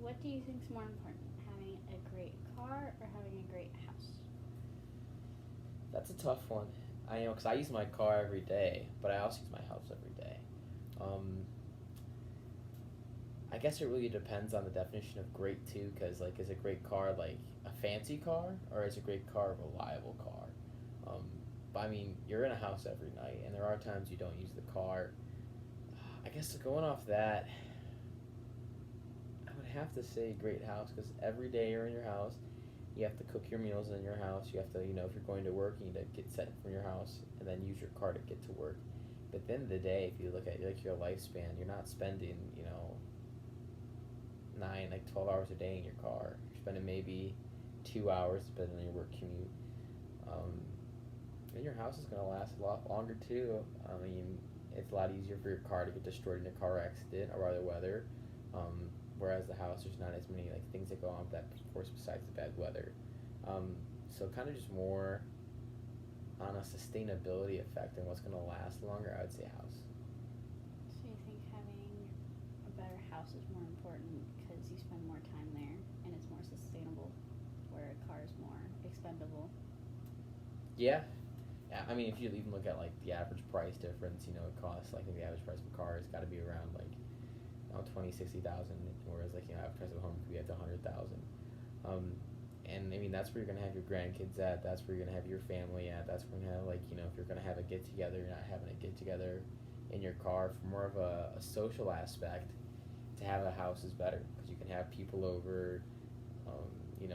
what do you think is more important, having a great car or having a great house? That's a tough one. I know because I use my car every day, but I also use my house every day. Um, I guess it really depends on the definition of great too, because like, is a great car like a fancy car, or is a great car a reliable car? Um, but I mean, you're in a house every night, and there are times you don't use the car. I guess going off that, I would have to say great house because every day you're in your house. You have to cook your meals in your house. You have to, if you're going to work, you need to get set from your house and then use your car to get to work. But at the end of the day, if you look at like your lifespan, you're not spending, 12 hours a day in your car. You're spending maybe 2 hours depending on your work commute. Um, and your house is going to last a lot longer too. I mean, it's a lot easier for your car to get destroyed in a car accident or other weather. Um, Whereas the house, there's not as many like things that go on with that force besides the bad weather. Um, so kind of just more on a sustainability effect and what's going to last longer. I would say house. So you think having a better house is more important because you spend more time there and it's more sustainable, where a car is more expendable? Yeah. Yeah, I mean, if you even look at like the average price difference, it costs. I think the average price of a car has got to be around like 20, 60,000, whereas like average price of a home could be at 100,000. Um, and I mean that's where you're gonna have your grandkids at. That's where you're gonna have your family at. That's where you're gonna have like if you're gonna have a get together, you're not having a get together in your car. For more of a social aspect, to have a house is better because you can have people over.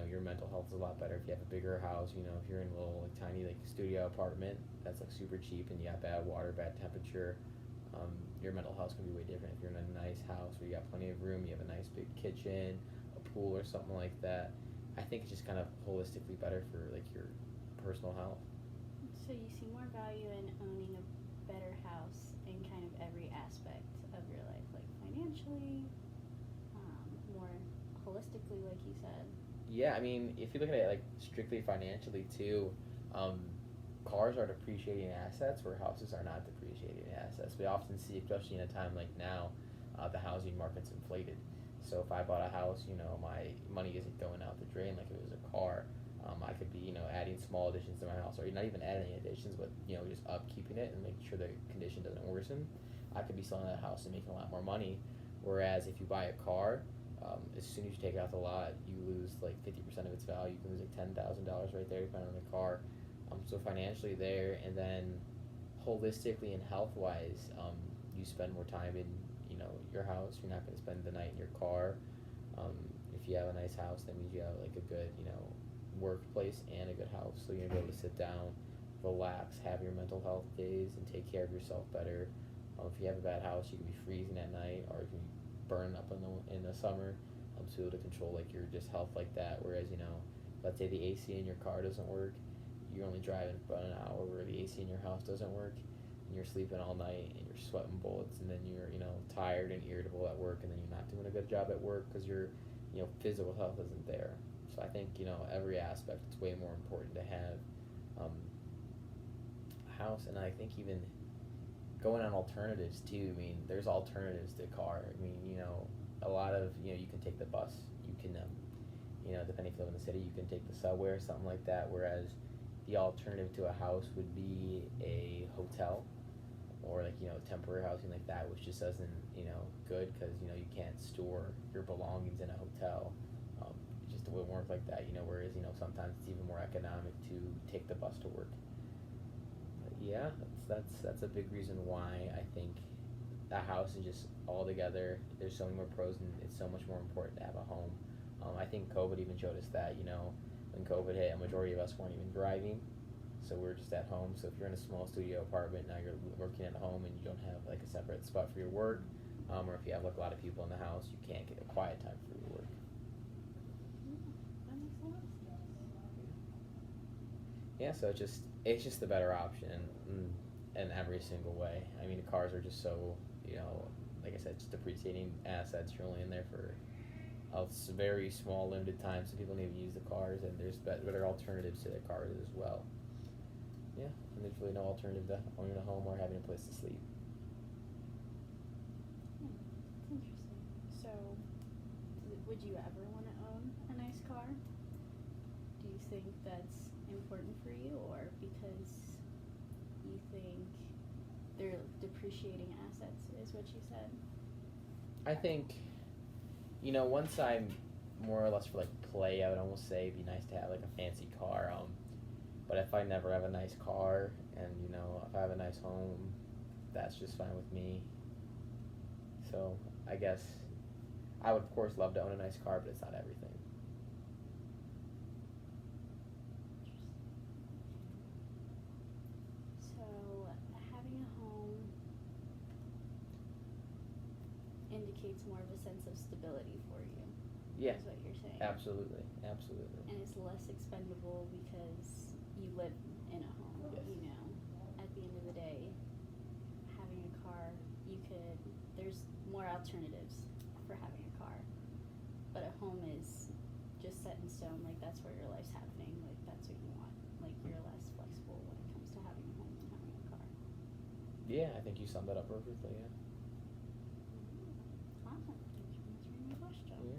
Your mental health is a lot better if you have a bigger house. If you're in a little like tiny like studio apartment that's like super cheap and you have bad water, bad temperature, your mental health can be way different if you're in a nice house where you got plenty of room, you have a nice big kitchen, a pool or something like that. I think it's just kind of holistically better for like your personal health. So you see more value in owning a better house in kind of every aspect of your life, like financially, more holistically, like you said. Yeah, I mean, if you look at it like strictly financially too, um, cars are depreciating assets where houses are not depreciating assets. We often see, especially in a time like now, the housing market's inflated. So if I bought a house, my money isn't going out the drain like it was a car. I could be, adding small additions to my house, or not even adding any additions, but just upkeeping it and making sure the condition doesn't worsen. I could be selling that house and making a lot more money. Whereas if you buy a car, as soon as you take it out the lot, you lose like 50% of its value. You can lose like $10,000 right there, depending on the car. So financially there, and then holistically and health wise, you spend more time in your house. You're not going to spend the night in your car. If you have a nice house, that means you have like a good workplace and a good house. So you're gonna be able to sit down, relax, have your mental health days, and take care of yourself better. If you have a bad house, you can be freezing at night, or you can be burning up in the summer. So able to control like your just health like that. Whereas let's say the AC in your car doesn't work, you're only driving for about an hour, where the AC in your house doesn't work, and you're sleeping all night and you're sweating bullets, and then you're tired and irritable at work, and then you're not doing a good job at work because your physical health isn't there. So I think every aspect it's way more important to have um, a house, and I think even going on alternatives too. I mean, there's alternatives to car. I mean, a lot of you can take the bus. You can depending if you live in the city, you can take the subway or something like that. Whereas the alternative to a house would be a hotel or like temporary housing like that, which just doesn't good because you can't store your belongings in a hotel. It just wouldn't work like that. Whereas sometimes it's even more economic to take the bus to work. But yeah, that's a big reason why I think a house is just all together. There's so many more pros, and it's so much more important to have a home. I think COVID even showed us that. When COVID hit, a majority of us weren't even driving, so we're just at home. So if you're in a small studio apartment now, you're working at home and you don't have like a separate spot for your work, or if you have like a lot of people in the house, you can't get a quiet time for your work. Yeah, that makes a lot of sense. Yeah, so it's just the better option in every single way. I mean, the cars are just so like I said, just depreciating assets. You're only in there for a very small limited time, so people don't even use the cars, and there's better alternatives to the cars as well. Yeah, and there's really no alternative to owning a home or having a place to sleep. Yeah, that's interesting. So, would you ever want to own a nice car? Do you think that's important for you, or because you think they're depreciating assets, is what you said? I think, once I'm more or less for like play, I would almost say it'd be nice to have like a fancy car. But if I never have a nice car, and if I have a nice home, that's just fine with me. So I guess I would of course love to own a nice car, but it's not everything. So having a home indicates more of a sense of stability for you. Yeah. Is what you're saying. Absolutely. And it's less expendable because you live in a home. Yes. At the end of the day, having a car, there's more alternatives for having a car. But a home is just set in stone, like that's where your life's happening, like that's what you want. Like you're less flexible when it comes to having a home than having a car. Yeah, I think you summed that up perfectly. Yeah.